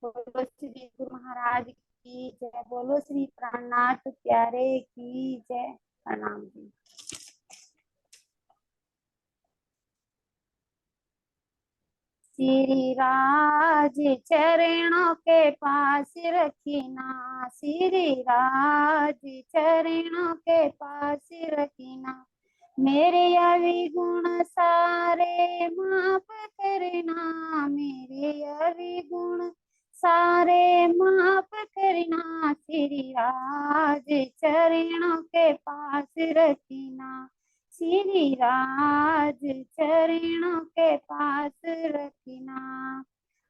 बोलो श्री गुरु महाराज की जय। बोलो श्री प्राणनाथ प्यारे की जय। प्रणाम जी। श्री राज चरणों के पास रखीना, श्री राज चरणों के पास रखीना। मेरे अविगुण सारे माफ करना, मेरे अविगुण सारे माफ करना। श्री राज चरणों के पास रखना, श्री राज चरणों के पास रखना।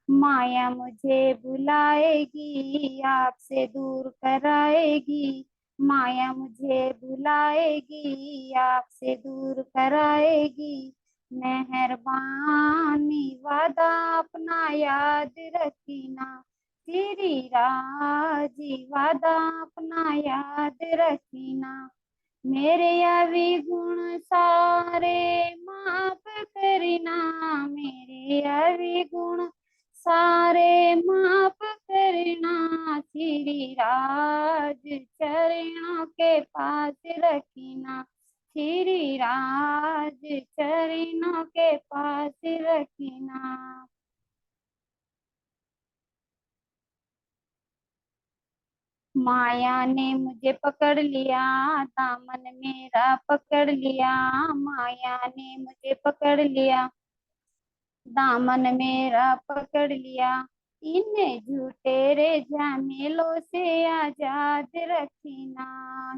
माया मुझे बुलाएगी, आपसे दूर कराएगी। माया मुझे बुलाएगी, आपसे दूर कराएगी। मेहरबानी वादा अपना याद रखना, श्री राजी वादा अपना याद रखना। मेरे अविगुण सारे माफ करना, मेरे अविगुण सारे माफ करना। श्री राज चरणों के पास रखना, श्री राज चरणों के पास रखना। माया ने मुझे पकड़ लिया, दामन मेरा पकड़ लिया। माया ने मुझे पकड़ लिया, दामन मेरा पकड़ लिया। इन्हें झूठे रे झमेलों से आजाद रखना,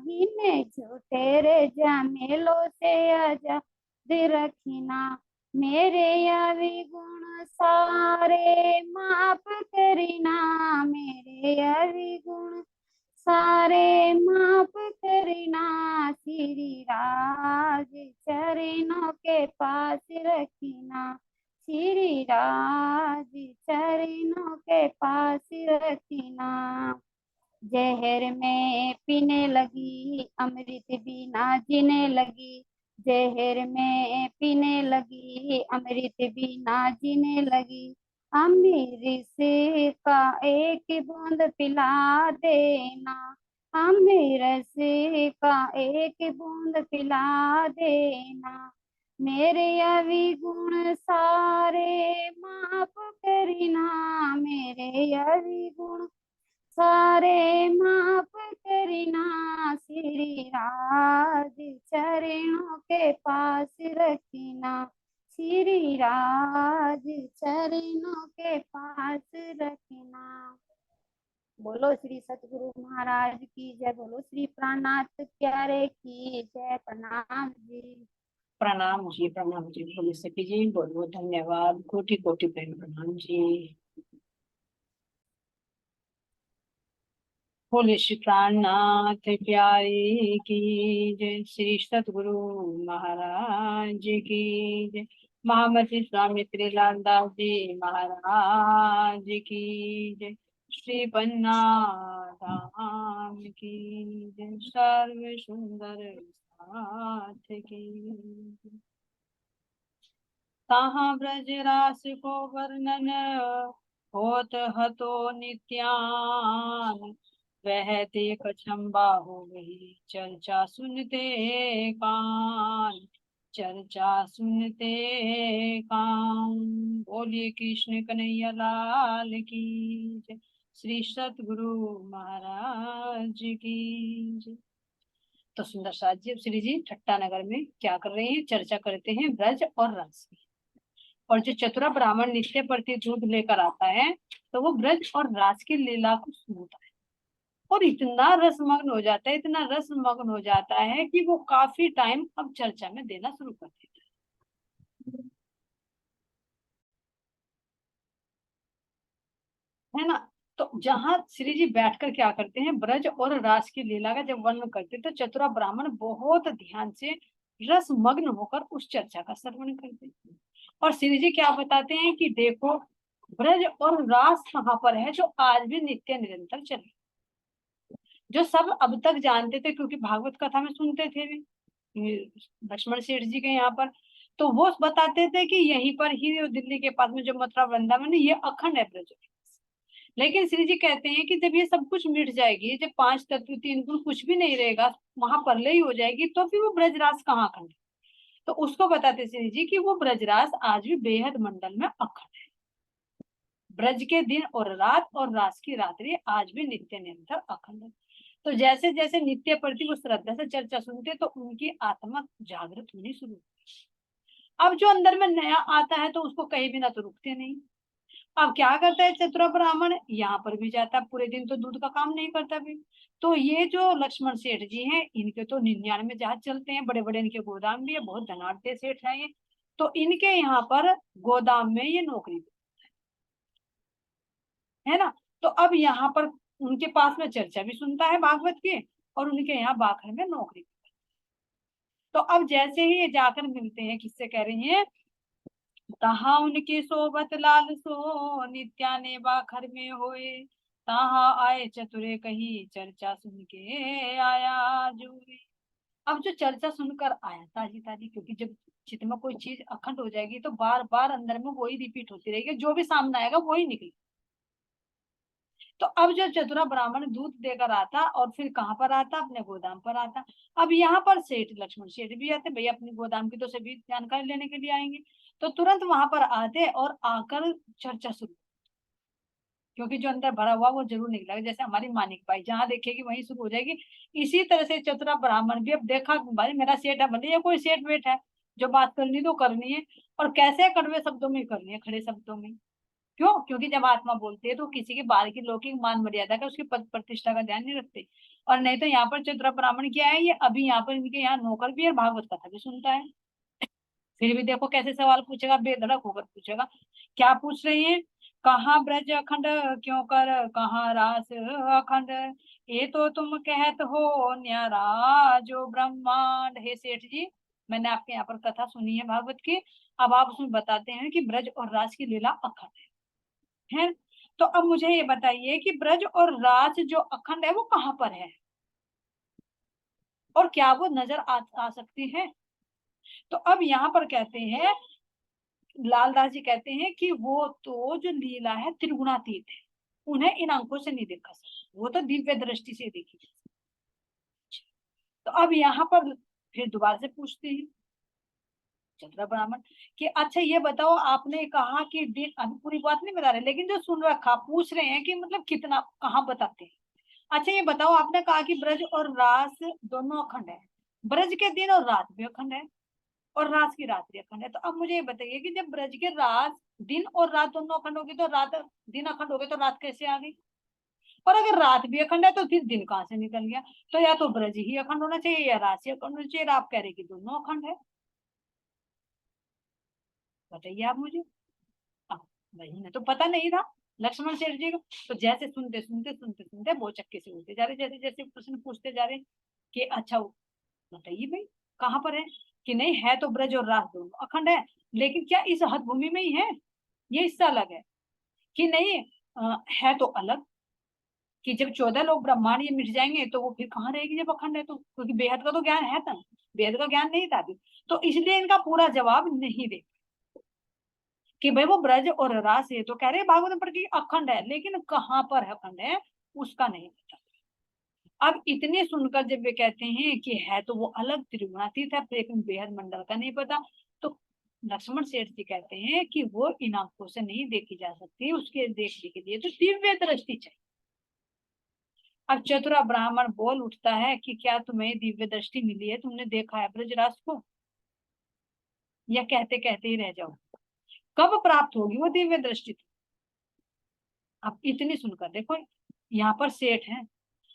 इन्हें झूठे रे झमेलों से आजाद रखना। मेरे अविगुण सारे माफ करना, मेरे अविगुण सारे माफ करना। श्री राज चरणों के पास रखना, श्री राज चरणों के पास रखना। जहर में पीने लगी, अमृत बिना जीने लगी। जहर में पीने लगी, अमृत बिना जीने लगी। अमृत से का एक बूंद पिला देना, अमृत से का एक बूंद पिला देना। मेरे अविगुण सारे माफ करना, मेरे अविगुण सारे माफ करना। श्री राज चरणों के पास रखना, श्री राज चरणों के पास रखना। बोलो श्री सतगुरु महाराज की जय। बोलो श्री प्राणनाथ प्यारे की जय। प्रणाम जी। प्रणाम जी, प्रणाम जी। बोलिए सखी जी, बहुत बहुत धन्यवाद। कोटि कोटि प्रेम प्रणाम जी। बोले श्री प्राणनाथ प्यारे की जय। श्री सतगुरु महाराज की जय। महामती स्वामी त्रिलाल दास जी महाराज की जय। श्री पन्ना धाम की जय। सर्व सुंदर साथ की जय। कहाँ ब्रज रास को वर्णन होत हतो नित्यान। वह देख चंबा हो गई चर्चा सुनते कान, चर्चा सुनते कान। बोलिए कृष्ण कन्हैया लाल की जय। श्री सतगुरु महाराज की जय। तो सुंदर साथ जी, अब श्री जी ठट्टा नगर में क्या कर रहे हैं? चर्चा करते हैं ब्रज और रास की। और जो चतुरा ब्राह्मण नित्य प्रति दूध लेकर आता है तो वो ब्रज और रास की लीला को सुनता है और इतना रसमग्न हो जाता है, इतना रसमग्न हो जाता है कि वो काफी टाइम अब चर्चा में देना शुरू कर देता है ना। तो जहाँ श्री जी बैठकर क्या करते हैं, ब्रज और रास की लीला का जब वर्णन करते तो चतुरा ब्राह्मण बहुत ध्यान से रसमग्न होकर उस चर्चा का श्रवण करते हैं। और श्री जी क्या बताते हैं कि देखो, ब्रज और रास कहाँ पर है जो आज भी नित्य निरंतर चले, जो सब अब तक जानते थे क्योंकि भागवत कथा में सुनते थे भी लक्ष्मण सेठ जी के यहाँ पर। तो वो बताते थे कि यहीं पर ही दिल्ली के पास में जो मथुरा वृंदावन है ये अखंड है ब्रज। लेकिन श्री जी कहते हैं कि जब ये सब कुछ मिट जाएगी, जब पांच तत्व तीन गुण कुछ भी नहीं रहेगा, वहां प्रलय हो जाएगी, तो फिर वो ब्रजराज कहाँ अखंड है? तो उसको बताते श्री जी कि वो ब्रजराज आज भी बेहद मंडल में अखंड है। ब्रज के दिन और रात और रास की रात्रि आज भी नित्य निरंतर अखंड है। तो जैसे जैसे नित्य प्रति वो श्रद्धा से चर्चा सुनते, तो उनकी आत्मा जागृत होनी शुरू होती। अब जो अंदर में नया आता है तो उसको कहीं बिना तो रुकते नहीं। अब क्या करता है चतुरा ब्राह्मण, यहाँ पर भी जाता, पूरे दिन तो दूध का काम नहीं करता भी। तो ये जो लक्ष्मण सेठ जी हैं, इनके तो 99 जहाज चलते हैं, बड़े बड़े इनके गोदाम भी है, बहुत धनाढ़ सेठ है ये। तो इनके यहाँ पर गोदाम में ये नौकरी है ना। तो अब यहाँ पर उनके पास में चर्चा भी सुनता है भागवत की, और उनके यहाँ बाखर में नौकरी। तो अब जैसे ही ये जाकर मिलते हैं, किससे कह रही हैं, तहा उनकी सोबत लाल सो नित्या ने बाखर में होए, तहा आए चतुरे कही चर्चा सुन के आया जोए। अब जो चर्चा सुनकर आया ताजी ताजी, क्योंकि जब चित्त में कोई चीज अखंड हो जाएगी तो बार बार अंदर में वही रिपीट होती रहेगी, जो भी सामने आएगा वही निकले। तो अब जो चतुरा ब्राह्मण दूध देकर आता और फिर कहाँ पर आता, अपने गोदाम पर आता। अब यहाँ पर सेठ लक्ष्मण सेठ भी आते, भैया अपनी गोदाम की तो सभी जानकारी लेने के लिए आएंगे। तो तुरंत वहां पर आते और आकर चर्चा शुरू, क्योंकि जो अंदर भरा हुआ वो जरूर निकलेगा। जैसे हमारी मानिक बाई जहां देखेगी वहीं शुरू हो जाएगी। इसी तरह से चतुरा ब्राह्मण भी अब देखा, भाई मेरा सेठ है, भले या कोई सेठ वेठ है, जो बात करनी तो करनी है, और कैसे कड़वे शब्दों में करनी है, खड़े शब्दों में। क्यों? क्योंकि जब आत्मा बोलती है तो किसी के बाहर की लौकिक मान मर्यादा का, उसकी पद प्रतिष्ठा का ध्यान नहीं रखते। और नहीं तो यहाँ पर चतुरा ब्राह्मण क्या है, ये अभी यहाँ पर इनके यहाँ नौकर भी है, भागवत कथा भी सुनता है, फिर भी देखो कैसे सवाल पूछेगा, बेधड़क होकर पूछेगा। क्या पूछ रही है, कहाँ ब्रज अखंड क्यों कर, कहाँ रास अखंड, ये तो तुम कहत हो न्यारा जो ब्रह्मांड। हे सेठ जी, मैंने आपके यहाँ पर कथा सुनी है भागवत की, अब आप उसमें बताते हैं कि ब्रज और रास की लीला अखंड है। तो अब मुझे ये बताइए कि ब्रज और राज जो अखंड है वो कहाँ पर है, और क्या वो नजर आ सकती है? तो अब यहाँ पर कहते हैं, लालदास जी कहते हैं कि वो तो जो लीला है त्रिगुणातीत है, उन्हें इन आंखों से नहीं देखा सकता, वो तो दिव्य दृष्टि से देखी जा सकती। तो अब यहाँ पर फिर दोबारा से पूछते हैं चंद्र ब्राह्मण कि अच्छा ये बताओ, आपने कहा कि दिन, अभी पूरी बात नहीं बता रहे, लेकिन जो सुन रखा पूछ रहे हैं कि मतलब कितना, कहाँ बताते हैं। अच्छा ये बताओ, आपने कहा कि ब्रज और रास दोनों अखंड है, ब्रज के दिन और रात भी अखंड है, और रात की रात भी अखंड है। तो अब मुझे ये बताइए कि जब ब्रज के रात दिन और रात दोनों अखंड होगी, तो रात दिन अखंड हो गए तो रात कैसे आ गई? और अगर रात भी अखंड है तो फिर दिन कहाँ से निकल गया? तो या तो ब्रज ही अखंड होना चाहिए या रात ही अखंड होना चाहिए, आप कह रहे कि दोनों अखंड है। बताइए आप मुझे। अब वही ना, तो पता नहीं था लक्ष्मण सेठ जी को। तो जैसे सुनते सुनते सुनते सुनते वो चक्के से उठते जा रहे, जैसे जैसे प्रश्न पूछते जा रहे कि अच्छा बताइए भाई कहाँ पर है, कि नहीं है तो ब्रज और रास दोनों अखंड है, लेकिन क्या इस हद भूमि में ही है, ये हिस्सा अलग है, कि नहीं है तो अलग, कि जब 14 लोग ब्रह्मांड ये मिट जाएंगे तो वो फिर कहाँ रहेगी जब अखंड है तो, क्योंकि बेहद का तो ज्ञान है था, बेहद का ज्ञान नहीं था अभी। तो इसलिए इनका पूरा जवाब नहीं दे कि भाई वो ब्रज और रास है, तो कह रहे भागवत पर कि अखंड है, लेकिन कहाँ पर है अखंड है उसका नहीं पता। अब इतने सुनकर जब वे कहते हैं कि है तो वो अलग त्रिगुणातीत है, लेकिन बेहद मंडल का नहीं पता, तो लक्ष्मण सेठ जी कहते हैं कि वो इन आंखों से नहीं देखी जा सकती, उसके देखने के लिए तो दिव्य दृष्टि चाहिए। अब चतुरा ब्राह्मण बोल उठता है कि क्या तुम्हें दिव्य दृष्टि मिली है, तुमने देखा है ब्रजराज को, या कहते कहते ही रह जाओ? कब प्राप्त होगी वो दिव्य दृष्टि? अब इतनी सुनकर देखो, यहाँ पर सेठ है,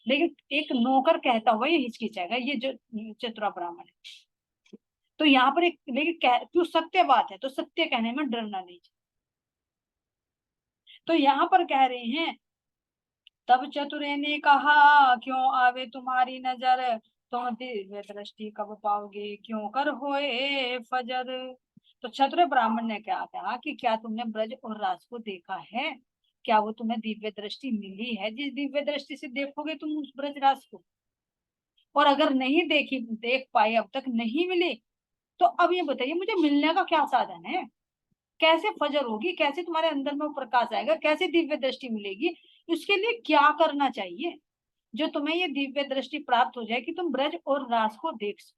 लेकिन एक नौकर कहता हुआ ये हिचकिचाएगा, ये जो चतुरा ब्राह्मण है। तो यहाँ पर एक, लेकिन जो सत्य बात है तो सत्य कहने में डरना नहीं चाहिए। तो यहाँ पर कह रहे हैं, तब चतुरे ने कहा क्यों आवे तुम्हारी नजर, तुम दिव्य दृष्टि कब पाओगे क्यों कर होए फजर। तो चतुर ब्राह्मण ने क्या कहा कि क्या तुमने ब्रज और राज को देखा है, क्या वो तुम्हें दिव्य दृष्टि मिली है, जिस दिव्य दृष्टि से देखोगे तुम उस ब्रज राज को? और अगर नहीं देखी, देख पाए, अब तक नहीं मिली, तो अब ये बताइए मुझे मिलने का क्या साधन है? कैसे फजर होगी, कैसे तुम्हारे अंदर में वो प्रकाश आएगा, कैसे दिव्य दृष्टि मिलेगी, उसके लिए क्या करना चाहिए जो तुम्हें ये दिव्य दृष्टि प्राप्त हो जाए कि तुम ब्रज और रास को देख सको।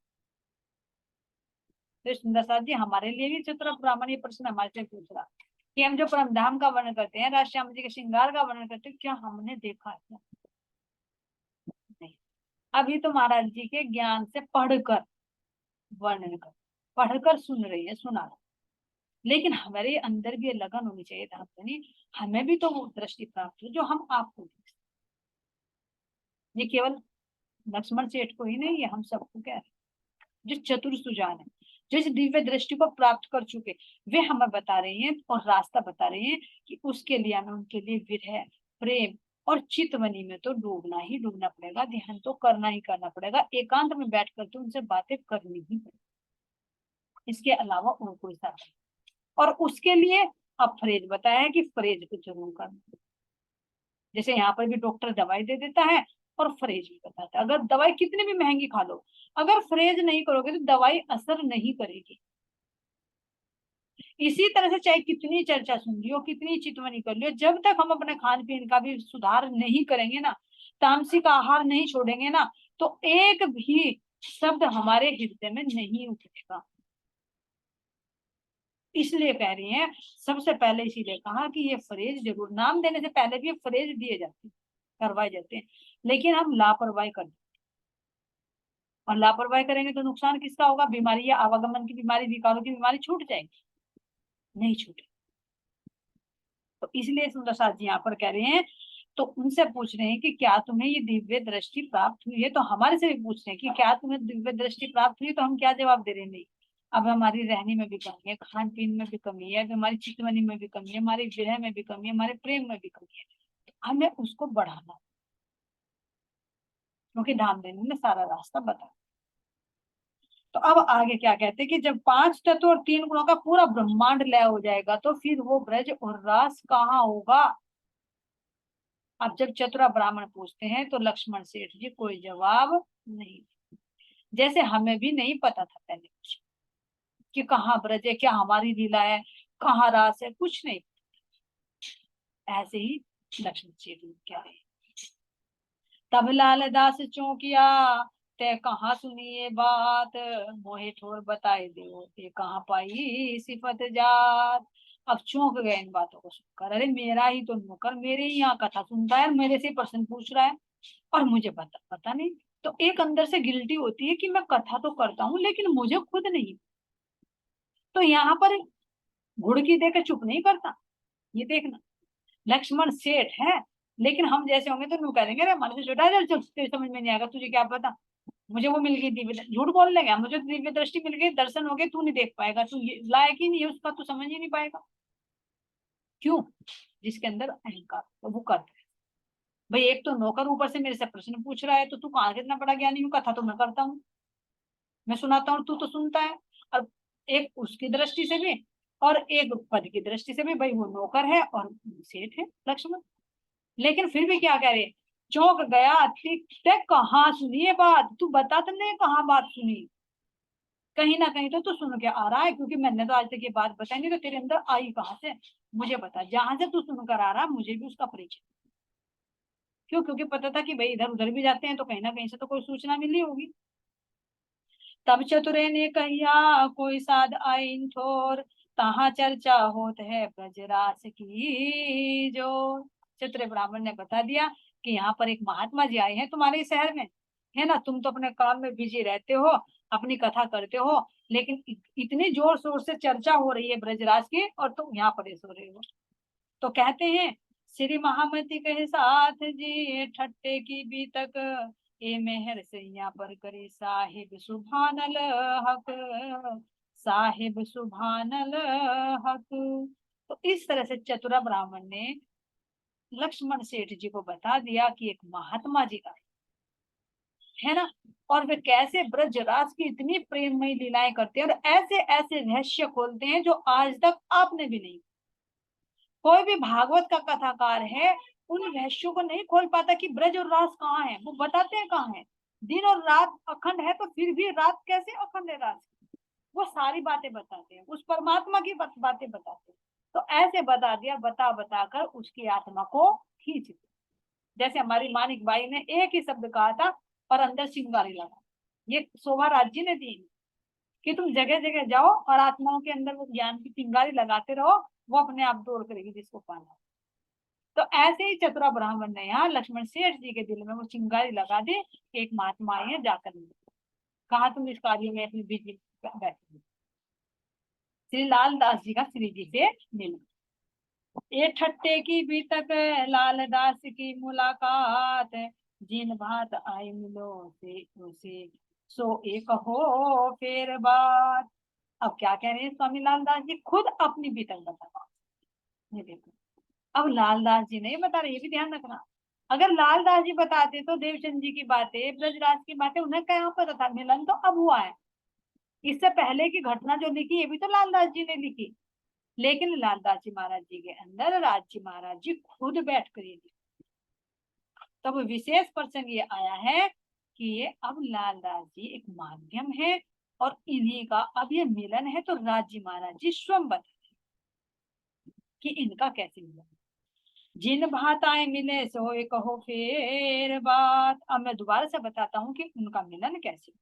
तो सुंदर साथ जी हमारे लिए भी चित्र ब्राह्मण ये प्रश्न हमारे से पूछ रहा कि हम जो परम धाम का वर्णन करते हैं, राज श्याम जी के श्रृंगार का वर्णन करते हैं, क्या हमने देखा है क्या? नहीं। अभी तो महाराज जी के ज्ञान से पढ़कर वर्णन कर, पढ़कर सुन रही है, सुना रहे। लेकिन हमारे अंदर भी ये लगन होनी चाहिए था, हमें भी तो वो दृष्टि प्राप्त हो जो हम आपको देख सकते। ये केवल लक्ष्मण सेठ को ही नहीं है, हम सबको कह रहे हैं जो चतुर सुजान है, जो इस दिव्य दृष्टि को प्राप्त कर चुके, वे हमें बता रहे हैं और रास्ता बता रहे हैं कि उसके लिए हमें उनके लिए विरह, प्रेम और चितवनी में तो डूबना ही डूबना पड़ेगा, ध्यान तो करना ही करना पड़ेगा, एकांत में बैठ कर तो उनसे बातें करनी ही पड़ेगी, इसके अलावा और कोई साधन। और उसके लिए अब फ्रेज बताया है कि फ्रेज को जरूर करना। जैसे यहाँ पर भी डॉक्टर दवाई दे देता है और फ्रेज भी बताता है, अगर दवाई कितनी भी महंगी खा लो, अगर फ्रेज नहीं करोगे तो दवाई असर नहीं करेगी। इसी तरह से चाहे कितनी चर्चा सुन लियो, कितनी चितवनी कर लियो, जब तक हम अपने खान पीन का भी सुधार नहीं करेंगे ना, तामसिक आहार नहीं छोड़ेंगे ना, तो एक भी शब्द हमारे हृदय में नहीं उठेगा। इसलिए कह रही हैं, सबसे पहले इसीलिए कहा कि ये फ्रेज जरूर, नाम देने से पहले भी ये फ्रेज दिए जाते हैं, करवाए जाते हैं, लेकिन हम लापरवाही करते हैं। और लापरवाही करेंगे तो नुकसान किसका होगा? बीमारी या आवागमन की बीमारी, विकारों की बीमारी छूट जाएगी, नहीं छूटे। तो इसलिए सुंदर साथ जी यहाँ पर कह रहे हैं, तो उनसे पूछ रहे हैं कि क्या तुम्हें ये दिव्य दृष्टि प्राप्त हुई है? तो हमारे से भी पूछ रहे हैं कि क्या तुम्हें दिव्य दृष्टि प्राप्त हुई? तो हम क्या जवाब दे रहे हैं? नहीं। अब हमारी रहने में भी कमी है, खान पीन में भी कमी है, हमारी चितवनी में भी कमी है, हमारे विरह में भी कमी है, हमारे प्रेम में भी कमी है, हमें उसको बढ़ाना, क्योंकि धाम देने में सारा रास्ता बता। तो अब आगे क्या कहते हैं कि जब 5 तत्व और 3 गुणों का पूरा ब्रह्मांड लय हो जाएगा तो फिर वो ब्रज और रास कहाँ होगा? अब जब चतुरा ब्राह्मण पूछते हैं तो लक्ष्मण सेठ जी कोई जवाब नहीं। जैसे हमें भी नहीं पता था पहले कुछ कि कहाँ ब्रज है, क्या हमारी लीला है, कहाँ रास है, कुछ नहीं। ऐसे ही लक्ष्मण सेठ जी क्या है। तब लाल दास चौंकिया, ते कहाँ सुनिए बात, मोहे ठोर बताए दो ते कहाँ पाई सिफत जात। अब चौंक गए इन बातों को सुनकर, अरे मेरा ही तो नौकर मेरे ही यहाँ कथा सुनता है, मेरे से प्रश्न पूछ रहा है और मुझे पता नहीं। तो एक अंदर से गिल्टी होती है कि मैं कथा तो करता हूँ लेकिन मुझे खुद नहीं। तो यहाँ पर घुड़की देकर चुप नहीं करता, ये देखना लक्ष्मण सेठ है, लेकिन हम जैसे होंगे तो नु कह देंगे, अरे हमारे से छोटा है, चल तेरे समझ में नहीं आएगा, तुझे क्या पता, मुझे वो मिल गई दिव्य, झूठ बोल लेंगे, मुझे दिव्य दृष्टि मिल गई, दर्शन हो गए, तू नहीं देख पाएगा, तू ये लायक ही नहीं है उसका, तू समझ ही नहीं पाएगा। क्यों? जिसके अंदर अहंकार तो वो करता है। भाई एक तो नौकर ऊपर से मेरे से प्रश्न पूछ रहा है, तो तू कहाँ कितना बड़ा ज्ञानी हूँ, कथा तो मैं करता हूँ, मैं सुनाता हूँ, तू तो सुनता है। और एक उसकी दृष्टि से भी और एक पद की दृष्टि से भी, भाई वो नौकर है और सेठ है लक्ष्मण। लेकिन फिर भी क्या कह रहे, चौंक गया, कहाँ सुनी है बात, तू बता तुमने कहाँ बात सुनी, कहीं ना कहीं तो तू सुन के आ रहा है, क्योंकि मैंने तो आज तक ये बात बताई नहीं, तो तेरे अंदर आई कहाँ से, मुझे बता, जहां से तू सुनकर आ रहा मुझे भी उसका परिचय। क्यों? क्योंकि पता था कि भाई इधर उधर भी जाते हैं तो कहीं ना कहीं से तो कोई सूचना मिली होगी। तब चतुरे ने कहिया, कोई साध आइन थोर, तहाँ चर्चा होत है ब्रजरास की जो। चतुर ब्राह्मण ने बता दिया कि यहाँ पर एक महात्मा जी आए हैं तुम्हारे शहर में, है ना, तुम तो अपने काम में बिजी रहते हो, अपनी कथा करते हो, लेकिन इतनी जोर शोर से चर्चा हो रही है ब्रजराज की और तुम यहाँ पर सो रहे हो। तो कहते हैं, श्री महामती कहे साथ जी ठट्टे की भी तक, ए मेहर से यहाँ पर करे साहिब सुभानल हक, साहिब सुभानल हक। तो इस तरह से चतुरा ब्राह्मण ने लक्ष्मण सेठ जी को बता दिया कि एक महात्मा जी का है ना, और वे कैसे ब्रजराज की इतनी प्रेममयी लीलाएं करते हैं और ऐसे ऐसे रहस्य खोलते हैं जो आज तक आपने भी नहीं। कोई भी भागवत का कथाकार है उन रहस्यों को नहीं खोल पाता कि ब्रज और रास कहाँ है, वो बताते हैं कहाँ है। दिन और रात अखंड है तो फिर भी रात कैसे अखंड है रात, वो सारी बातें बताते हैं, उस परमात्मा की बातें बताते हैं। तो ऐसे बता दिया, बता बता कर उसकी आत्मा को खींच दिया। जैसे हमारी मानिक बाई ने एक ही शब्द कहा था और अंदर चिंगारी लगा। ये शोभा राज जी ने दी कि तुम जगह जगह जाओ और आत्माओं के अंदर वो ज्ञान की चिंगारी लगाते रहो, वो अपने आप दूर करेगी जिसको पाना। तो ऐसे ही चतुरा ब्राह्मण ने यहाँ लक्ष्मण सेठ जी के दिल में वो चिंगारी लगा दी। एक महात्मा आई है, जाकर मिलो। कहा तुम इस कार्य में अपनी बिजी बैठे। श्री लाल दास जी का श्री जी से मिलो। ये ठट्टे की भी तक लाल दास की मुलाकात, जिन भात आए मिलो से उसे, सो एक हो फिर बात। अब क्या कह रहे हैं स्वामी लालदास जी, खुद अपनी बीतक बता। ये देखो, अब लालदास जी नहीं बता रहे, ये भी ध्यान रखना। अगर लालदास जी बताते तो देवचंद जी की बातें, ब्रजराज की बातें उन्हें क्या पता था। मिलन तो अब हुआ है, इससे पहले की घटना जो लिखी ये भी तो लालदास जी ने लिखी। लेकिन लालदास जी महाराज जी के अंदर राज जी महाराज जी खुद बैठ कर ये लिखी। तब विशेष प्रसंग ये आया है कि ये अब लालदास जी एक माध्यम है और इन्हीं का अब ये मिलन है। तो राज जी महाराज जी स्वयं बता कि इनका कैसे मिलन। जिन भाताएं मिले सो एक कहो फिर बात। अब मैं दोबारा से बताता हूँ कि उनका मिलन कैसे।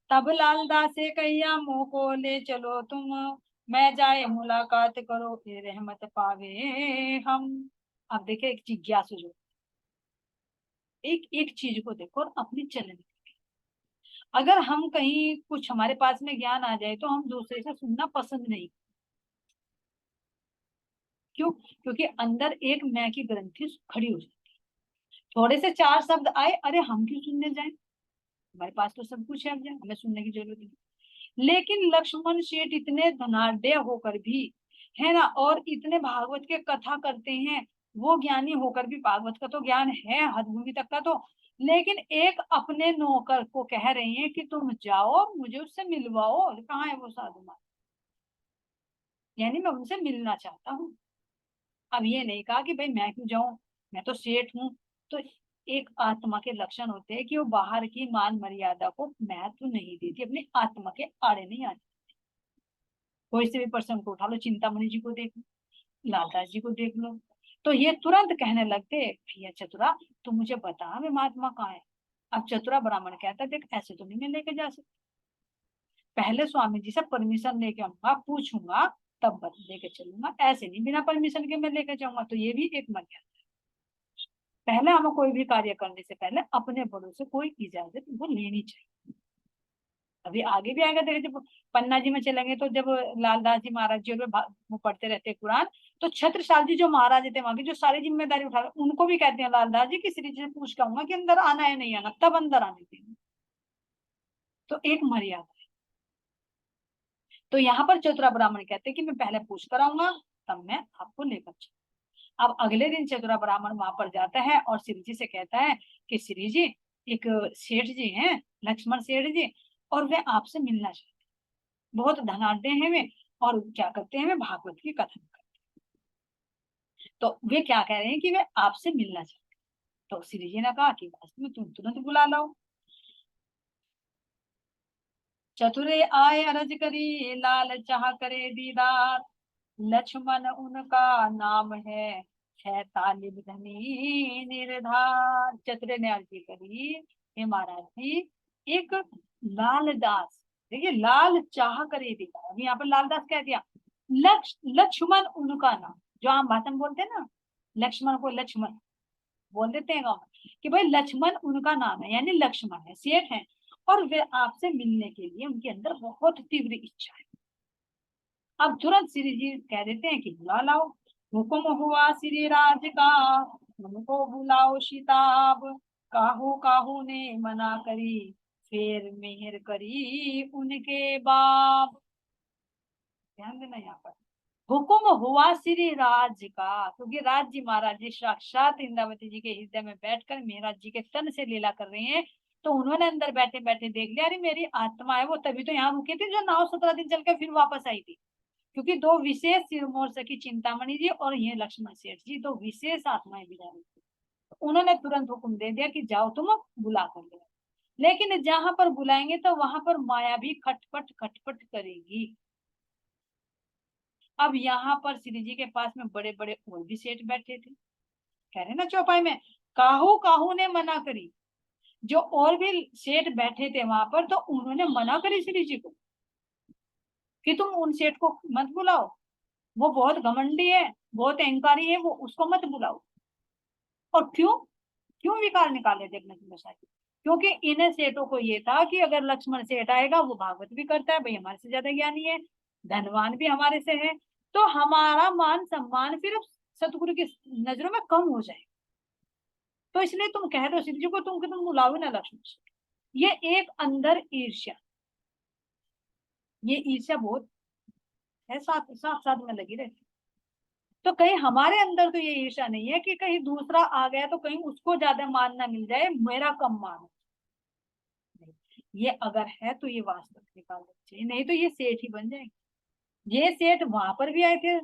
तब लालदास से कहिया मुंह को ले चलो तुम, मैं जाए मुलाकात करो फिर रहमत पावे हम। अब देखे एक जिज्ञासु जो एक एक चीज को देखो और अपनी चलन। अगर हम कहीं कुछ हमारे पास में ज्ञान आ जाए तो हम दूसरे से सुनना पसंद नहीं। क्यों? क्योंकि अंदर एक मैं की ग्रंथि खड़ी हो जाती है। थोड़े से चार शब्द आए, अरे हम क्यों सुनने जाए, हमारे पास तो सब कुछ है, अब हमें सुनने की जरूरत नहीं। लेकिन लक्ष्मण सेठ इतने धनाढ़ होकर भी, है ना, और इतने भागवत के कथा करते हैं, वो ज्ञानी होकर भी, भागवत का तो ज्ञान है हद भूमि तक का तो, लेकिन एक अपने नौकर को कह रहे हैं कि तुम जाओ मुझे उससे मिलवाओ। कहाँ है वो साधु महाराज, यानी मैं उनसे मिलना चाहता हूँ। अब ये नहीं कहा कि भाई मैं क्यों जाऊं, मैं तो सेठ हूँ। तो एक आत्मा के लक्षण होते हैं कि वो बाहर की मान मर्यादा को महत्व नहीं देती, अपनी आत्मा के आड़े नहीं आती। कोई से भी प्रसंग को उठा लो, चिंतामणि जी को देख लो, लालदास जी को देख लो, तो ये तुरंत कहने लगते भैया चतुरा तू मुझे बता वे महात्मा कहाँ है। अब चतुरा ब्राह्मण कहता देख ऐसे तो नहीं मैं लेके जा सकता, पहले स्वामी जी से परमिशन लेके आऊंगा, पूछूंगा तब लेके चलूंगा, ऐसे नहीं बिना परमिशन के मैं लेके जाऊंगा। तो ये भी एक मर्यादा। पहले हमें कोई भी कार्य करने से पहले अपने बड़ों से कोई इजाजत वो लेनी चाहिए। अभी आगे भी आएगा, देखिए जब पन्ना जी में चलेंगे तो जब लालदास जी महाराज जी वो पढ़ते रहते कुरान, तो छत्रसाल जी जो महाराज थे वहां की, जो सारी जिम्मेदारी उठा उनको भी कहते हैं लालदास जी की श्री जी से पूछ के आऊंगा कि अंदर आना है नहीं आना, तब अंदर आने देंगे। तो एक मर्यादा है। तो यहाँ पर चतुरा ब्राह्मण कहते हैं कि मैं पहले पूछ कर आऊंगा तब मैं आपको लेकर चलूंगा। अब अगले दिन चतुरा ब्राह्मण वहां पर जाता है और श्री जी से कहता है कि श्री जी एक सेठ जी हैं, लक्ष्मण सेठ जी, और वे आपसे मिलना चाहते हैं, बहुत धनाढ़ हैं वे, और क्या करते हैं वे भागवत की कथन करते हैं। तो वे क्या कह रहे हैं कि वे आपसे मिलना चाहते हैं। तो श्री जी ने कहा कि वास्तव में तुम तुरंत बुला लाओ। चतुरे आए अरज करी लाल चाह करे दीदार, लक्ष्मण उनका नाम है तालिब धनी निर्धार। चतुरे ने अर्जी करी हे महाराज जी, एक लालदास, देखिए लाल चाह करे दीदार, अभी यहाँ पर लालदास कह दिया। लक्ष्मण उनका नाम, जो आम भाषा में बोलते हैं ना, लक्ष्मण को लक्ष्मण बोल देते हैं गाँव में, कि भाई लक्ष्मण उनका नाम है, यानी लक्ष्मण है, सेठ है, और वे आपसे मिलने के लिए उनके अंदर बहुत तीव्र इच्छा है। अब तुरंत श्री जी कह देते हैं कि बुला लाओ। हुक्म हुआ श्री राज का उनको बुलाओ शिताब, काहू काहू ने मना करी फिर मेहर करी उनके बाप। ध्यान देना यहाँ पर, हुक्म हुआ श्री राज का, क्योंकि राज जी महाराज जी साक्षात इंद्रावती जी के हृदय में बैठकर मेहराज जी के तन से लीला कर रहे हैं। तो उन्होंने अंदर बैठे बैठे देख लिया, अरे मेरी आत्मा है वो तभी तो यहाँ रुकी थी, जो नाव 17 दिन चल के फिर वापस आई थी। क्योंकि दो विशेष सिरमौर सखी चिंतामणि जी और ये लक्ष्मण सेठ जी, दो विशेष आत्माएं बिजा रही थी। उन्होंने तुरंत हुक्म दे दिया कि जाओ तुम बुला कर ले। लेकिन जहां पर बुलाएंगे तो वहां पर माया भी खटपट खटपट करेगी। अब यहाँ पर श्री जी के पास में बड़े बड़े और भी सेठ बैठे थे। कह रहे ना चौपाई में, काहू काहू ने मना करी। जो और भी सेठ बैठे थे वहां पर, तो उन्होंने मना करी श्री जी को कि तुम उन सेठ को मत बुलाओ, वो बहुत घमंडी है, बहुत अहंकारी है, वो उसको मत बुलाओ। और क्यों? क्यों विकार निकाले देखने की मसाई? क्योंकि इन सेठों को ये था कि अगर लक्ष्मण सेठ आएगा, वो भागवत भी करता है, भाई हमारे से ज्यादा ज्ञानी है, धनवान भी हमारे से है, तो हमारा मान सम्मान फिर सतगुरु की नजरों में कम हो जाए। तो इसलिए तुम कह दो सिद्ध जी को, तुम बुलाओ ना लक्ष्मण सेठ। ये एक अंदर ईर्ष्या, ये ईर्ष्या बहुत है, साथ साथ साथ में लगी रहती। तो कहीं हमारे अंदर तो ये ईर्ष्या नहीं है कि कहीं दूसरा आ गया तो कहीं उसको ज्यादा मान ना मिल जाए, मेरा कम मान हो। ये अगर है तो ये वास्तव निकाल चाहिए, नहीं तो ये सेठ ही बन जाएंगे। ये सेठ वहां पर भी आए थे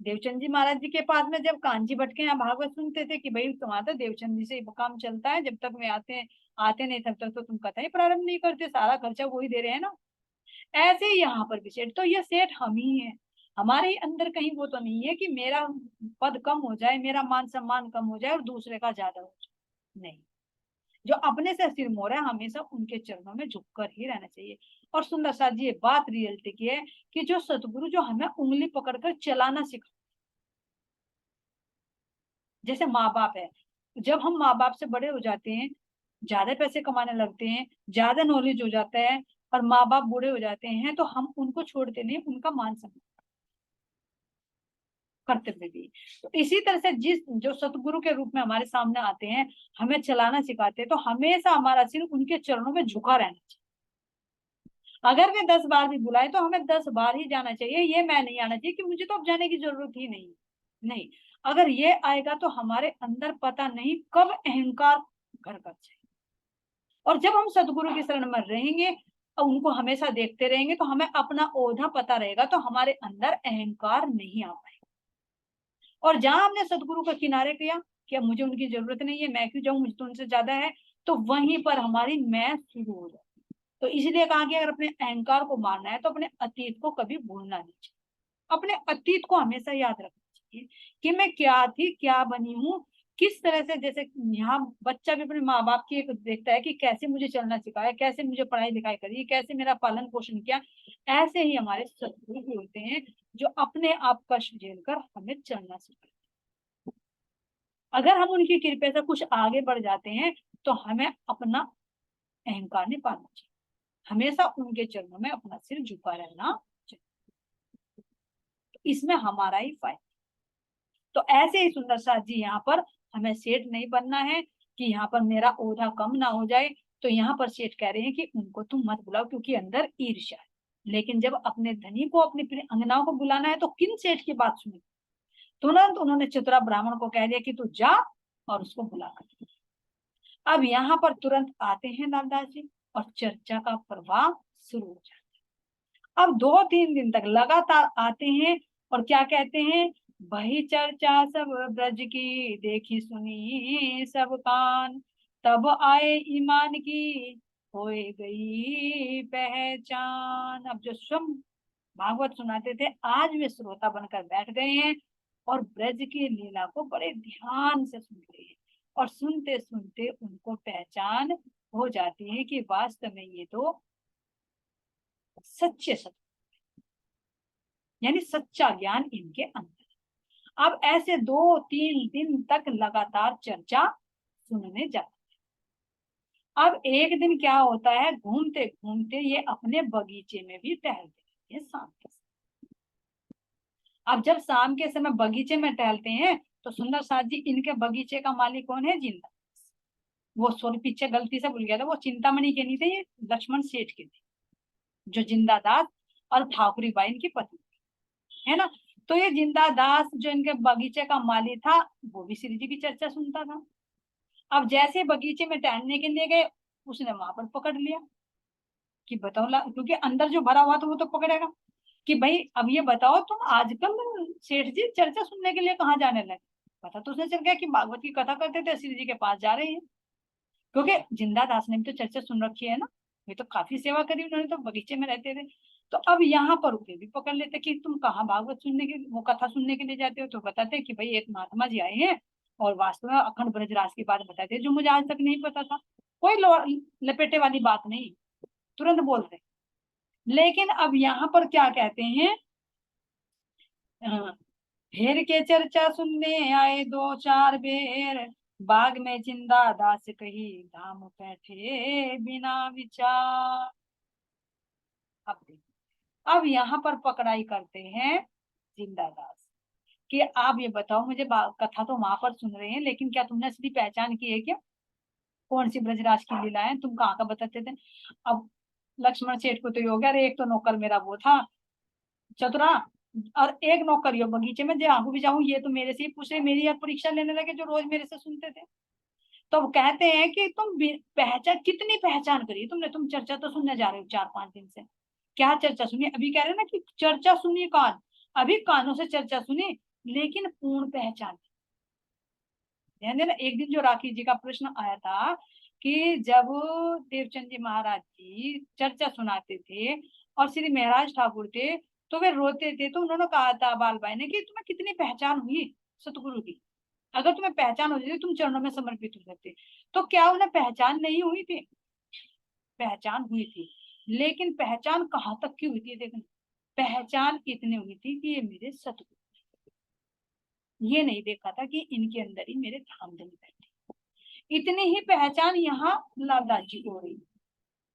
देवचंद जी महाराज जी के पास में, जब कांची भट्ट के यहाँ भागवत सुनते थे कि भाई तुम्हारा तो देवचंद जी से काम चलता है, जब तक वे आते आते नहीं तब तक तो तुम कथा ही प्रारंभ नहीं करते, सारा खर्चा वही दे रहे हैं ना। ऐसे ही यहाँ पर भी सेठ, तो ये सेठ हम ही है। हमारे ही अंदर कहीं वो तो नहीं है कि मेरा पद कम हो जाए, मेरा मान सम्मान कम हो जाए और दूसरे का ज्यादा हो जाए। नहीं, जो अपने से सिर मोड़ा है हमेशा उनके चरणों में झुककर ही रहना चाहिए। और सुंदर साथ जी, ये बात रियलिटी की है कि जो सतगुरु जो हमें उंगली पकड़कर चलाना सिखा, जैसे माँ बाप है, जब हम माँ बाप से बड़े हो जाते हैं, ज्यादा पैसे कमाने लगते हैं, ज्यादा नॉलेज हो जाता है, और माँ बाप बूढ़े हो जाते हैं, तो हम उनको छोड़ते नहीं, उनका मान सम्मान कर्तव्य भी। तो इसी तरह से जिस जो सतगुरु के रूप में हमारे सामने आते हैं, हमें चलाना सिखाते हैं, तो हमेशा हमारा सिर उनके चरणों में झुका रहना चाहिए। अगर वे 10 बार भी बुलाए तो हमें 10 बार ही जाना चाहिए, ये मैं नहीं आना चाहिए कि मुझे तो अब जाने की जरूरत ही नहीं। नहीं, अगर ये आएगा तो हमारे अंदर पता नहीं कब अहंकार घर कर जाए। और जब हम सदगुरु की शरण में रहेंगे और उनको हमेशा देखते रहेंगे, तो हमें अपना ओझा पता रहेगा, तो हमारे अंदर अहंकार नहीं आ पाएगा। और जहां हमने सदगुरु का किनारे किया कि अब मुझे उनकी जरूरत नहीं है, मैं क्यों जाऊं, मुझे तो उनसे ज्यादा है, तो वहीं पर हमारी मैं शुरू हो जाती। तो इसलिए कहा कि अगर अपने अहंकार को मारना है तो अपने अतीत को कभी भूलना नहीं चाहिए। अपने अतीत को हमेशा याद रखना चाहिए कि मैं क्या थी, क्या बनी हूँ, किस तरह से। जैसे यहाँ बच्चा भी अपने माँ बाप की एक देखता है कि कैसे मुझे चलना सिखाया, कैसे मुझे पढ़ाई लिखाई करी, कैसे मेरा पालन पोषण किया, ऐसे ही हमारे सदगुरु भी होते हैं जो अपने आप कष्ट झेलकर हमें चलना सिखाते हैं। अगर हम उनकी कृपा से कुछ आगे बढ़ जाते हैं, तो हमें अपना अहंकार नहीं पालना चाहिए, हमेशा उनके चरणों में अपना सिर झुका रहना चाहिए। तो इसमें हमारा ही फायदा। तो ऐसे ही सुंदर साथ जी, यहाँ पर हमें सेठ नहीं बनना है कि यहाँ पर मेरा ओझा कम ना हो जाए। तो यहाँ पर सेठ कह रहे हैं कि उनको तुम मत बुलाओ क्योंकि अंदर ईर्ष्या है। लेकिन जब अपने धनी को, अपनी अंगनाओं को बुलाना है, तो किन सेठ की बात सुनी? तुरंत उन्होंने चतुरा ब्राह्मण को कह दिया कि तू जा और उसको बुला कर। अब यहाँ पर तुरंत आते हैं नामदास जी और चर्चा का प्रवाह शुरू हो जाता है। अब 2-3 दिन तक लगातार आते हैं और क्या कहते हैं, वही चर्चा सब ब्रज की, देखी सुनी सब कान, तब आए ईमान की, होए गई पहचान। अब जो स्वयं भागवत सुनाते थे, आज वे श्रोता बनकर बैठ गए हैं और ब्रज की लीला को बड़े ध्यान से सुन रहे हैं। और सुनते सुनते उनको पहचान हो जाती है कि वास्तव में ये तो सच्चे सत्य, यानी सच्चा ज्ञान इनके अंदर। अब ऐसे 2-3 दिन तक लगातार चर्चा सुनने जाते। अब एक दिन क्या होता है, घूमते घूमते ये अपने बगीचे में भी टहलते हैं शाम के समय। अब जब शाम के समय बगीचे में टहलते हैं, तो सुंदर साथ जी, इनके बगीचे का मालिक कौन है? जिंदा। वो सॉरी, पीछे गलती से भूल गया था, वो चिंतामणि के नहीं थे, ये लक्ष्मण सेठ के थे, जो जिंदा दास और ठाकुरी बाई इनकी पत्नी है ना। तो ये जिंदा दास जो इनके बगीचे का माली था, वो भी श्री जी की चर्चा सुनता था। अब जैसे बगीचे में टहलने के लिए गए, उसने वहां पर पकड़ लिया कि बताओ क्योंकि अंदर जो भरा हुआ था वो तो पकड़ेगा कि भाई अब ये बताओ तुम आजकल सेठ जी चर्चा सुनने के लिए कहाँ जाने लगे। पता तो उसने चल गया कि भागवत की कथा करते थे, श्री जी के पास जा रहे हैं। क्योंकि जिंदा दास ने भी तो चर्चा सुन रखी है ना, वे तो काफी सेवा करी उन्होंने, तो बगीचे में रहते थे। तो अब यहाँ पर उसे भी पकड़ लेते कि तुम कहाँ भागवत सुनने के, वो कथा सुनने के लिए जाते हो। तो बताते कि भाई एक महात्मा जी आए हैं और वास्तव में अखंड ब्रजराज की बात बताते जो मुझे आज तक नहीं पता था। कोई लपेटे वाली बात नहीं, तुरंत बोल रहे। लेकिन अब यहाँ पर क्या कहते हैं, हेर के चर्चा सुनने आए दो चार बेर, बाग में जिंदा दास कही धाम बैठे बिना विचार। अब देखो, अब यहाँ पर पकड़ाई करते हैं जिंदा दास कि आप ये बताओ मुझे, कथा तो वहां पर सुन रहे हैं, लेकिन क्या तुमने असली पहचान की है क्या? कौन सी ब्रजराज की लीला है, तुम कहाँ का बताते थे? अब लक्ष्मण सेठ को तो ये हो गया, अरे एक तो नौकर मेरा वो था चतुरा, और एक नौकरियों बगीचे में जहाँ भी जाऊं ये तो मेरे से ही पूछ रहे, मेरी यार परीक्षा लेने लगे, जो रोज मेरे से सुनते थे। तो वो कहते हैं कि तुम पहचान, कितनी पहचान करी तुमने, तुम चर्चा तो सुनने जा रहे हो 4-5 दिन से, क्या चर्चा सुनी? अभी कह रहे ना कि चर्चा सुनी कान, अभी कानों से चर्चा सुनी, लेकिन पूर्ण पहचान। ध्यान देना, एक दिन जो राखी जी का प्रश्न आया था कि जब देवचंद जी महाराज जी चर्चा सुनाते थे और श्री महाराज ठाकुर थे तो वे रोते थे, तो उन्होंने कहा था बालबाई ने कि तुम्हें कितनी पहचान हुई सतगुरु की, अगर तुम्हें पहचान हो जाती तुम चरणों में समर्पित हो जाते। तो क्या उन्हें पहचान नहीं हुई थी? पहचान हुई थी, लेकिन पहचान कहाँ तक की हुई थी देखना, पहचान इतनी हुई थी कि ये मेरे सतगुरु, ये नहीं देखा था कि इनके अंदर ही मेरे धाम धन बैठे। इतनी ही पहचान यहाँ लालदास जी को हो रही।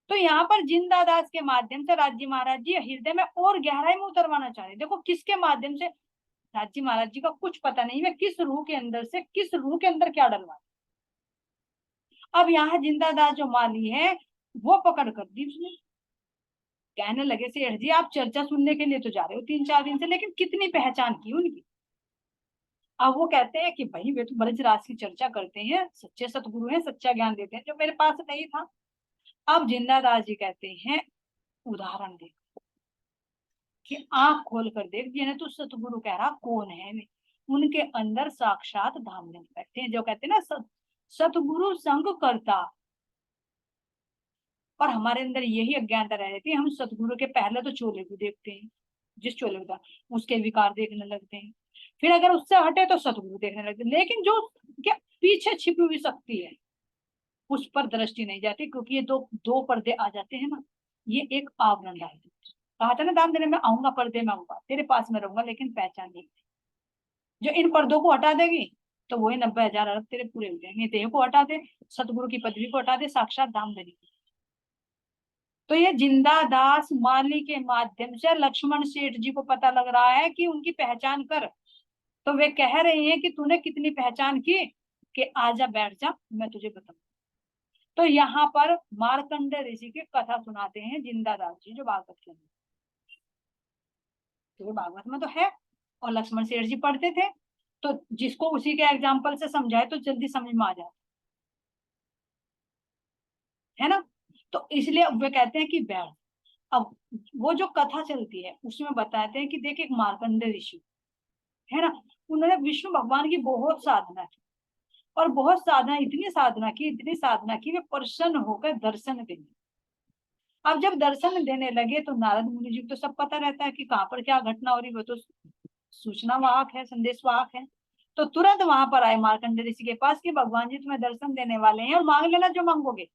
तो यहाँ पर जिंदा दास के माध्यम से राजी महाराज जी हृदय में और गहराई में उतरवाना चाह रहे। देखो किसके माध्यम से, राजी महाराज जी का कुछ पता नहीं है किस रूह के अंदर से, किस रूह के अंदर क्या डलवा। अब यहाँ जिंदा दास जो माली है वो पकड़ कर दी उसने, कहने लगे सेठ जी आप चर्चा सुनने के लिए तो जा रहे हो 3-4 दिन से, लेकिन कितनी पहचान की उनकी? अब वो कहते हैं कि भाई वे तो ब्रजराज की चर्चा करते हैं, सच्चे सतगुरु हैं, सच्चा ज्ञान देते हैं जो मेरे पास नहीं था। अब जिंदा दास जी कहते हैं उदाहरण दे कि आंख खोल कर देख दिया ना, तो सतगुरु कह रहा कौन है वे? उनके अंदर साक्षात धामधन बैठे हैं, जो कहते हैं ना सतगुरु संग करता। और हमारे अंदर यही अज्ञानता रह जाती है, हम सतगुरु के पहले तो चोले को देखते हैं, जिस चोले का उसके विकार देखने लगते हैं, फिर अगर उससे हटे तो सतगुरु देखने लगते हैं, लेकिन जो क्या पीछे छिपी हुई शक्ति है उस पर दृष्टि नहीं जाती, क्योंकि ये दो दो पर्दे आ जाते हैं ना, ये एक आवरण डाल देते। कहा था ना दाम देने में आऊंगा, पर्दे में आऊंगा, तेरे पास में रहूंगा लेकिन पहचान नहीं। जो इन पर्दों को हटा देगी तो वही 90,000 अरब तेरे पूरे हो जाएंगे। देह को हटा दे, सतगुरु की पदवी को हटा दे, साक्षात धाम देने। तो ये जिंदा दास माली के माध्यम से लक्ष्मण सेठ जी को पता लग रहा है कि उनकी पहचान कर। तो वे कह रहे हैं कि तूने कितनी पहचान की, कि आजा बैठ जा मैं तुझे बताऊं। तो यहाँ पर मार्कंडे ऋषि की कथा सुनाते हैं जिंदा दास जी, जो भागवत के अंदर, तो भागवत में तो है और लक्ष्मण सेठ जी पढ़ते थे, तो जिसको उसी के एग्जाम्पल से समझाए तो जल्दी समझ में आ जाए, है ना। तो इसलिए वे कहते हैं कि बैठ। अब वो जो कथा चलती है उसमें बताते हैं कि देख एक मार्कंडे ऋषि है ना, उन्होंने विष्णु भगवान की बहुत साधना की, और बहुत साधना, इतनी साधना की, इतनी साधना की वे प्रसन्न होकर दर्शन देने। अब जब दर्शन देने लगे तो नारद मुनि जी को तो सब पता रहता है कि कहाँ पर क्या घटना हो रही, वो तो सूचना वाहक है, संदेश वाहक है। तो तुरंत वहां पर आए मार्कंडे ऋषि के पास कि भगवान जी तुम्हें दर्शन देने वाले हैं और मांग लेना जो मांगोगे,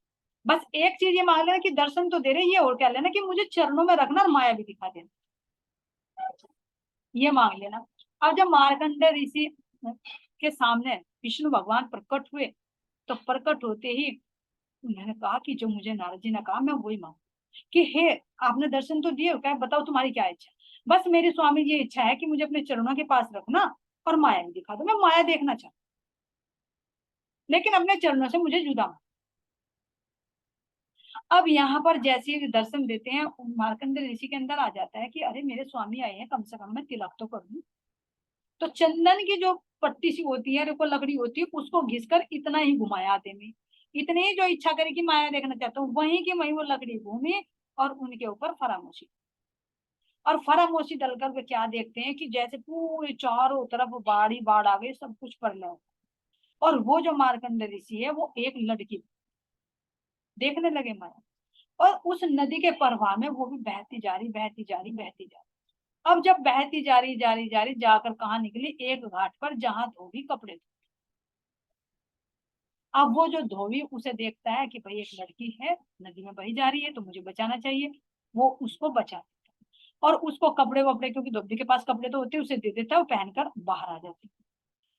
बस एक चीज ये मांग लेना कि दर्शन तो दे रहे, ये और क्या लेना कि मुझे चरणों में रखना और माया भी दिखा देना, ये मांग लेना। अब जब मार्कंडे ऋषि के सामने विष्णु भगवान प्रकट हुए तो प्रकट होते ही उन्होंने कहा कि जो मुझे नारद जी ने कहा मैं वही मांगू, कि हे आपने दर्शन तो दिए, क्या बताओ तुम्हारी क्या इच्छा? बस मेरी स्वामी जी इच्छा है कि मुझे अपने चरणों के पास रखना और माया भी दिखा दो, मैं माया देखना चाहता, लेकिन अपने चरणों से मुझे जुदा मत। अब यहाँ पर जैसे ही दर्शन देते हैं मार्कंडे ऋषि के अंदर आ जाता है कि अरे मेरे स्वामी आए हैं, कम से कम मैं तिलक तो कर दूं। तो चंदन की जो पट्टी सी होती है, को लकड़ी होती है, उसको घिसकर इतना ही घुमाया आते में, इतनी ही जो इच्छा करे कि माया देखना चाहता हूँ, वहीं की वहीं वो लकड़ी घूमी और उनके ऊपर फरामोशी, और फरामोशी डलकर वे क्या देखते हैं कि जैसे पूरे चारों तरफ बाढ़ ही बाढ़ आ गई, सब कुछ पर लो। और वो जो मार्कंडे ऋषि है वो एक लड़की, देखने लगे माया। और उस नदी के प्रवाह में वो भी बहती जा रही, बहती जा रही, बहती जा रही। अब जब बहती जा रही, जा रही, जा रही, जाकर कहाँ निकली, एक घाट पर जहां धोबी कपड़े। अब वो जो धोबी उसे देखता है कि भाई एक लड़की है नदी में बही जा रही है तो मुझे बचाना चाहिए, वो उसको बचा और उसको कपड़े वपड़े, क्योंकि धोबी के पास कपड़े तो होते हैं, उसे दे देता है, वो पहनकर बाहर आ जाती है।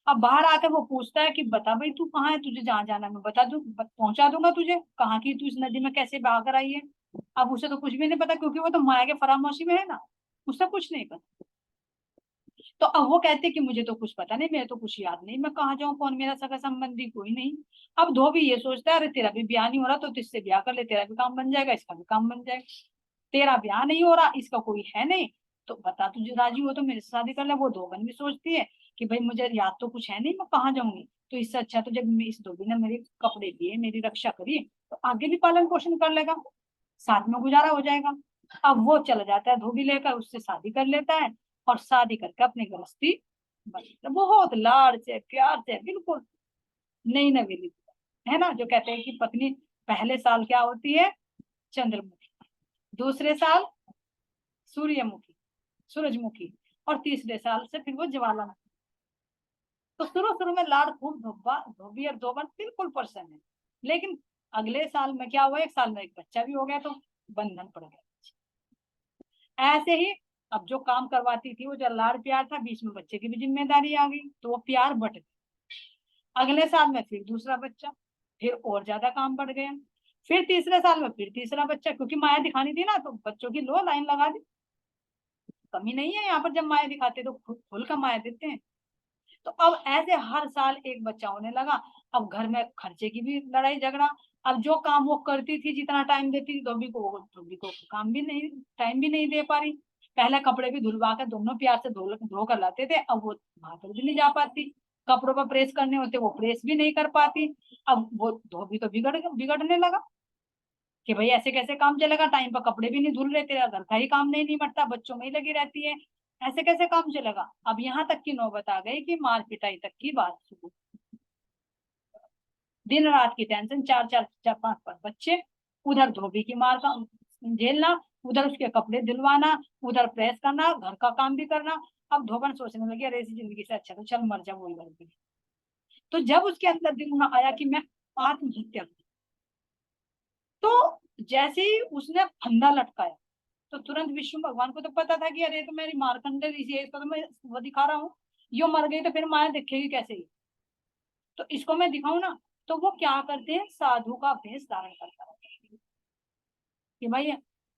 अब बाहर आकर वो पूछता है कि बता भाई तू कहाँ है, तुझे जहां जाना है मैं बता दूं, पहुंचा दूंगा तुझे, कहाँ की तू इस नदी में कैसे बहाकर आई है। अब उसे तो कुछ भी नहीं पता, क्योंकि वो तो माया के फरामोशी में है ना, उसे कुछ नहीं पता। तो अब वो कहते कि मुझे तो कुछ पता नहीं, मेरे तो कुछ याद नहीं, मैं कहाँ जाऊँ, कौन मेरा सगा संबंधी, कोई नहीं। अब धोबी ये सोचता है अरे तेरा भी ब्याह नहीं हो रहा तो तुझसे ब्याह कर ले, तेरा भी काम बन जाएगा, इसका भी काम बन जाएगा। तेरा ब्याह नहीं हो रहा, इसका कोई है नहीं, तो बता तुझे राजी हो तो मेरे से शादी कर ले। वो धोबन भी सोचती है कि भाई मुझे याद तो कुछ है नहीं, मैं कहाँ जाऊंगी, तो इससे अच्छा तो जब इस धोबी ने मेरे कपड़े दिए, मेरी रक्षा करी, तो आगे भी पालन पोषण कर लेगा, साथ में गुजारा हो जाएगा। अब वो चला जाता है धोबी लेकर, उससे शादी कर लेता है और शादी करके अपनी गृहस्थी बहुत लाड़ से प्यार से, बिल्कुल नई नवेली, है ना, जो कहते हैं कि पत्नी पहले साल क्या होती है, चंद्रमुखी, दूसरे साल सूर्यमुखी, सूरजमुखी, और तीसरे साल से फिर वो ज्वालामुखी। तो शुरू शुरू में लाड़ खूब, धोबा धोबी और धोबन बिल्कुल प्रसन्न है, लेकिन अगले साल में क्या हुआ, एक साल में एक बच्चा भी हो गया तो बंधन पड़ गया। ऐसे ही अब जो काम करवाती थी वो जो लाड़ प्यार था, बीच में बच्चे की भी जिम्मेदारी आ गई, तो वो प्यार बट गया। अगले साल में फिर दूसरा बच्चा, फिर और ज्यादा काम बढ़ गया। फिर तीसरे साल में फिर तीसरा बच्चा, क्योंकि माया दिखानी थी ना, तो बच्चों की लो लाइन लगा दी, कमी नहीं है यहाँ पर, जब माया दिखाते तो खुल का माया देते हैं। तो अब ऐसे हर साल एक बच्चा होने लगा। अब घर में खर्चे की भी लड़ाई झगड़ा। अब जो काम वो करती थी, जितना टाइम देती थी धोबी को, वो धोबी को काम भी नहीं, टाइम भी नहीं दे पा रही। पहले कपड़े भी धुलवा कर दोनों प्यार से धो कर लाते थे, अब वो वहां पर भी नहीं जा पाती, कपड़ों पर प्रेस करने होते वो प्रेस भी नहीं कर पाती। अब वो धोबी तो बिगड़ने लगा कि भाई ऐसे कैसे काम चलेगा, टाइम पर कपड़े भी नहीं धुल रहे, तेरा घर का ही काम नहीं निपटता, बच्चों में ही लगी रहती है, ऐसे कैसे काम चलेगा। अब यहाँ तक की नौबत आ गई कि मार पिटाई तक की बात शुरू, दिन रात की टेंशन, चार चार चार पांच पांच बच्चे, उधर धोबी की मार का झेलना, उधर उसके कपड़े दिलवाना, उधर प्रेस करना, घर का काम भी करना। अब धोबन सोचने लगी अरे ऐसी जिंदगी से अच्छा तो चल मर जा वही गलती। तो जब उसके अंदर दिल में आया कि मैं आत्महत्या करूं, तो जैसे ही उसने फंदा लटकाया, तो तुरंत विष्णु भगवान को तो पता था कि अरे तो मेरी मारकंडे ऋषि है, इसको तो मैं वो दिखा रहा हूँ, यो मर गई तो फिर माया दिखेगी कैसे ही, तो इसको मैं दिखाऊं ना। तो वो क्या करते हैं, साधु का भेष धारण करता है कि भाई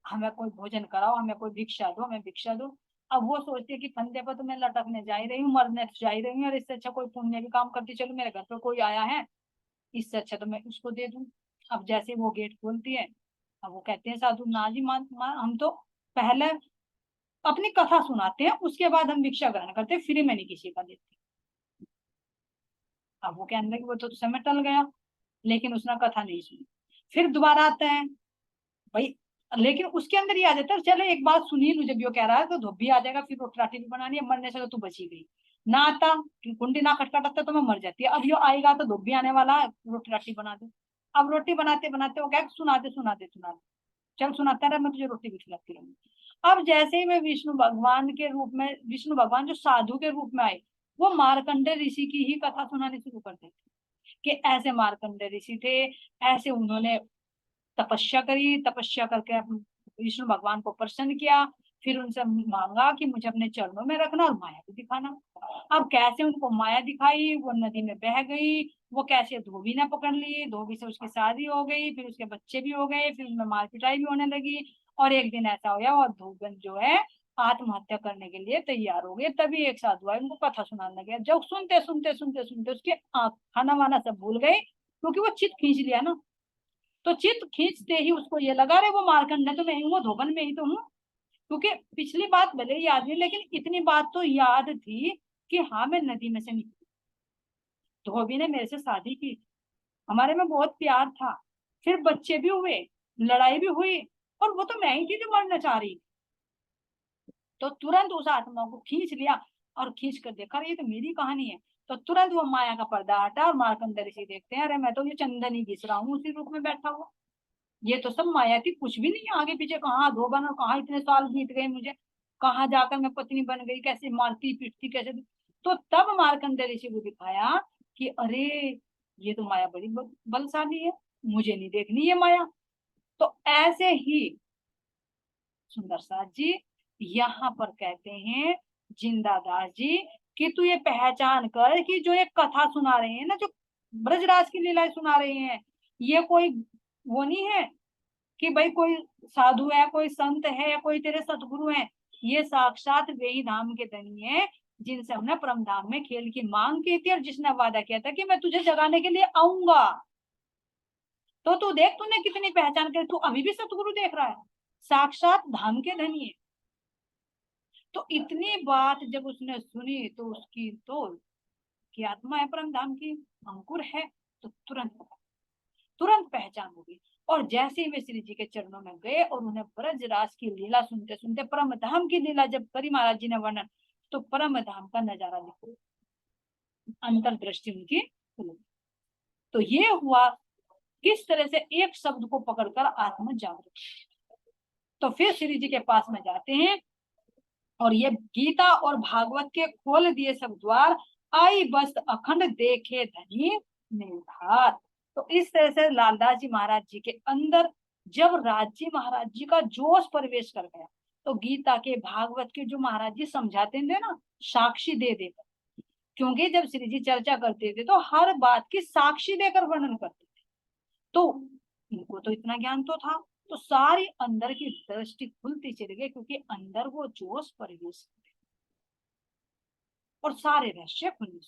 हमें कोई भोजन कराओ, हमें कोई भिक्षा दो, हमें भिक्षा दो। अब वो सोचती है कि फंदे पर तो मैं लटकने जा ही रही हूँ, मरने तो जा ही रही हूँ, और इससे अच्छा कोई पुण्य भी काम करती चलो, मेरे घर पर कोई आया है, इससे अच्छा तो मैं उसको दे दूं। अब जैसे वो गेट खोलती है, अब वो कहते हैं साधु ना जी, मान हम तो पहले अपनी कथा सुनाते हैं, उसके बाद हम भिक्षा ग्रहण करते हैं, फ्री में नहीं किसी का देते। अब वो कहने लगे वो तो समय टल गया, लेकिन उसने कथा नहीं सुनी। फिर दोबारा आता है भाई, लेकिन उसके अंदर ये आ जाता है चलो एक बात सुनिए, मुझे भी वो कह रहा है तो धोबी आ जाएगा, फिर रोटी राटी भी बनानी है, मरने से तो तू बची गई। ना आता, कुंडी ना खटखटाता तो मैं मर जाती है, अब यो आएगा तो धोबी आने वाला है, रोटी राटी बना दे। अब रोटी बनाते बनाते वो क्या, सुनाते सुनाते सुनाते, चल सुनाता रहा, मैं तुझे रोटी भी खिलाती रहूंगी। अब जैसे ही मैं विष्णु भगवान के रूप में, विष्णु भगवान जो साधु के रूप में आए, वो मार्कंडे ऋषि की ही कथा सुनानी शुरू कर देते कि ऐसे मार्कंडे ऋषि थे, ऐसे उन्होंने तपस्या करी, तपस्या करके विष्णु भगवान को प्रसन्न किया, फिर उनसे मांगा कि मुझे अपने चरणों में रखना और माया भी दिखाना। अब कैसे उनको माया दिखाई, वो नदी में बह गई, वो कैसे धोबी ने पकड़ ली, धोबी से उसकी शादी हो गई, फिर उसके बच्चे भी हो गए, फिर उनमें मार पिटाई भी होने लगी। और एक दिन ऐसा हो गया और धोबन जो है आत्महत्या करने के लिए तैयार हो गए, तभी एक साधु आए उनको कथा सुनाने लगे। जब सुनते सुनते सुनते सुनते उसके खाना वाना सब भूल गए, क्योंकि वो चित खींच लिया ना। तो चित खींचते ही उसको ये लगा रहे वो मारकंडे तो मैं ही हूँ, वो धोबन में ही तो हूँ, क्योंकि पिछली बात भले ही याद नहीं, लेकिन इतनी बात तो याद थी कि हाँ मैं नदी में से निकली, धोबी ने मेरे से शादी की, हमारे में बहुत प्यार था, फिर बच्चे भी हुए, लड़ाई भी हुई, और वो तो मैं ही थी जो मरना चाह रही। तो तुरंत उस आत्मा को खींच लिया और खींच कर देखा ये तो मेरी कहानी है। तो तुरंत वो माया का पर्दा हटा और मार्कंडे ऋषि देखते हैं अरे मैं तो ये चंदन ही घिस रहा हूँ उसी रूप में बैठा हुआ। ये तो सब माया थी, कुछ भी नहीं आगे पीछे, कहाँ धोबन और कहाँ इतने साल बीत गए मुझे, कहाँ जाकर मैं पत्नी बन गई, कैसे मारती पीटती कैसे। तो तब मार्कंडेय ऋषि को दिखाया कि अरे ये तो माया बड़ी बलशाली है, मुझे नहीं देखनी ये माया। तो ऐसे ही सुंदर साथ जी यहाँ पर कहते हैं जिंदादास जी कि तू ये पहचान कर कि जो ये कथा सुना रहे हैं ना, जो ब्रजराज की लीलाएं सुना रहे हैं, ये कोई वो नहीं है कि भाई कोई साधु है, कोई संत है, या कोई तेरे सतगुरु है। ये साक्षात वे ही धाम के धनी है जिनसे हमने परम धाम में खेल की मांग की थी, और जिसने वादा किया था कि मैं तुझे जगाने के लिए आऊंगा। तो तू देख तूने कितनी पहचान कर, तू अभी भी सतगुरु देख रहा है, साक्षात धाम के धनी है। तो इतनी बात जब उसने सुनी तो उसकी तो कि आत्मा है परम धाम की, अंकुर है, तो तुरंत पहचान हो गई। और जैसे ही वे श्री जी के चरणों में गए और उन्हें ब्रजराज की लीला सुनते सुनते परम धाम की लीला जब करी महाराज जी ने वर्णन, तो परम धाम का नजारा देखो, अंतर्दृष्टि उनकी खुल गई। तो ये हुआ किस तरह से एक शब्द को पकड़कर आत्म जागृत। तो फिर श्री जी के पास में जाते हैं और ये गीता और भागवत के खोल दिए सब द्वार, आई बस अखंड देखे धनी निर्धार। तो इस तरह से लालदास जी महाराज जी के अंदर जब राज जी महाराज जी का जोश प्रवेश कर गया, तो गीता के भागवत के जो महाराज जी समझाते थे ना, साक्षी दे देकर, क्योंकि जब श्री जी चर्चा करते थे तो हर बात की साक्षी देकर वर्णन करते थे, तो इनको तो इतना ज्ञान तो था, तो सारी अंदर की दृष्टि खुलती चली गई, क्योंकि अंदर वो जोश प्रवेश और सारे रहस्य खुलने।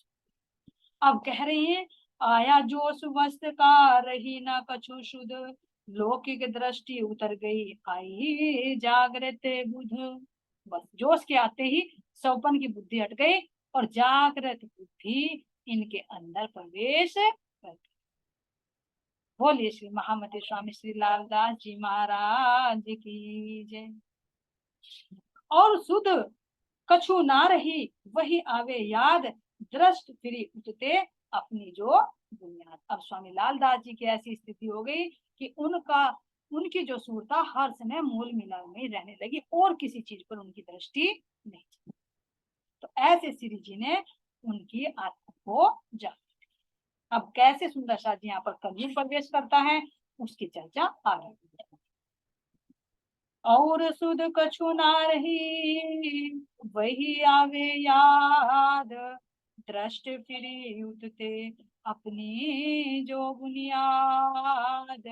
अब कह रहे हैं आया जोश वस्त्र का, रही ना कछु शुद्ध, लौकिक दृष्टि उतर गई, आई जागृत बुध। बस जोश के आते ही सौपन की बुद्धि हट गई और जागृत बुद्धि इनके अंदर प्रवेश कर गई। बोलिए श्री महामती स्वामी श्री लालदास जी महाराज की जय। और सुध कछु ना रही वही आवे याद, दृष्ट फिरी उठते अपनी जो बुनियाद। अब स्वामी लालदास जी की ऐसी स्थिति हो गई कि उनकी जो सूरता हर समय मूल मिलन में रहने लगी और किसी चीज पर उनकी दृष्टि नहीं चली। तो ऐसे श्री जी ने उनकी आत्मा को जाना। अब कैसे सुंदर शाह जी यहाँ पर कलयुग प्रवेश करता है उसकी चर्चा आगे। और सुध कछु ना रही वही आवे याद, दृष्ट फिरी उठते अपनी जो बुनियाद,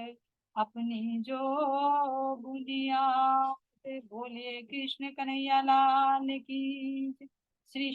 अपनी जो बुनियाद। बोले कृष्ण कन्हैया लाल की। श्री